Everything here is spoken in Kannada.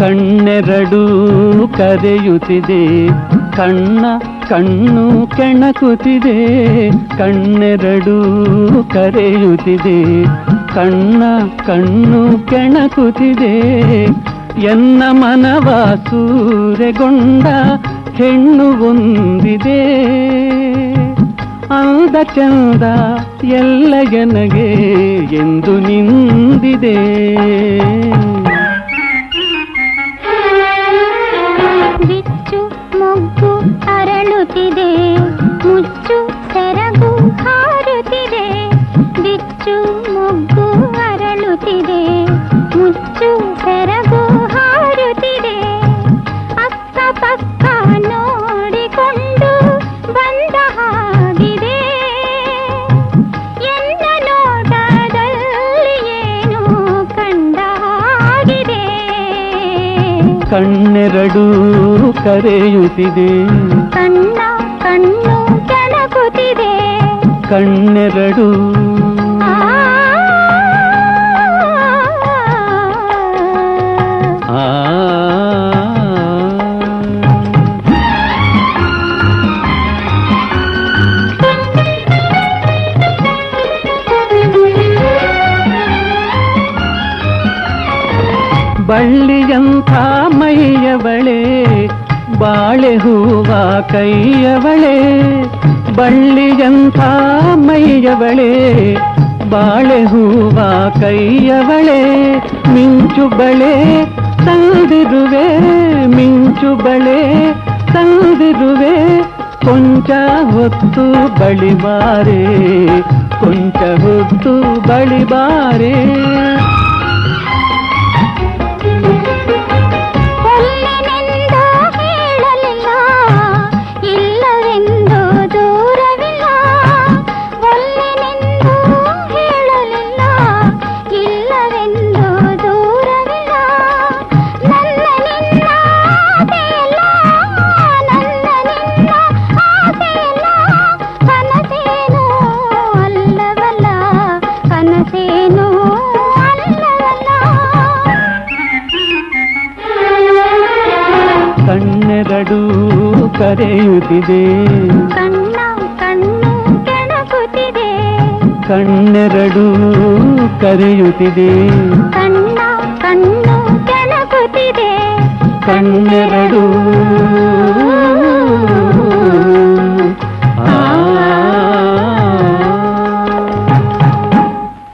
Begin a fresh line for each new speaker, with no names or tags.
ಕಣ್ಣೆರಡು ಕರೆಯುತ್ತಿದೆ, ಕಣ್ಣು ಕೆಣಕುತ್ತಿದೆ. ಕಣ್ಣೆರಡು ಕರೆಯುತ್ತಿದೆ, ಕಣ್ಣು ಕೆಣಕುತ್ತಿದೆ. ಎನ್ನ ಮನವ ಸೂರೆಗೊಂಡ ಹೆಣ್ಣು ಒಂದಿದೆ, ಅಂದ ಚಂದ ಎಲ್ಲ ಎನಗೆ ಎಂದು ನಿಂದಿದೆ.
ಬಿಚ್ಚು ಮೊಗ್ಗು ಅರಳುತ್ತಿದೆ, ಮುಚ್ಚು ಸೆರಗು ಹಾರುತ್ತಿದೆ. ಬಿಚ್ಚು ಮೊಗ್ಗು ಅರಳುತ್ತಿದೆ, ಮುಚ್ಚು ಸೆರಗು ಹಾರುತ್ತಿದೆ. ಅಕ್ಕ ಪಕ್ಕ ನೋಡಿಕೊಂಡು ಬಂದ ಹಾಗಿದೆ, ಎನ್ನ ನೋಟದಲ್ಲಿ ಏನು ಕಂಡ ಹಾಗಿದೆ.
ಕಣ್ಣೆರಡು ಕರೆಯುತ್ತಿದೆ,
ಕಣ್ಣು ಕೆಣಕುತ್ತಿದೆ.
ಕಣ್ಣೆರಡು ಬಳ್ಳಿಯಂಥ ಮೈಯವಳೆ, ಬಾಳೆ ಹೂವ ಕೈಯವಳೆ. ಬಳ್ಳಿಯಂಥ ಮೈಯವಳೆ, ಬಾಳೆ ಹೂವ ಕೈಯವಳೆ. ಮಿಂಚು ಬಳೆ ತಂದಿರುವೆ, ಮಿಂಚು ಬಳೆ ತಂದಿರುವೆ. ಕೊಂಚ ಹೊತ್ತು ಬಳಿಬಾರೆ, ಕೊಂಚ ಹೊತ್ತು ಬಳಿಬಾರೆ. ಕಣ್ಣೆರಡು ಕರೆಯುತ್ತಿದೆ,
ಕಣ್ಣು ಕೆಣಕುತ್ತಿದೆ.
ಕಣ್ಣೆರಡು ಕರೆಯುತ್ತಿದೆ,
ಕಣ್ಣು ಕೆಣಕುತ್ತಿದೆ.
ಕಣ್ಣೆರಡು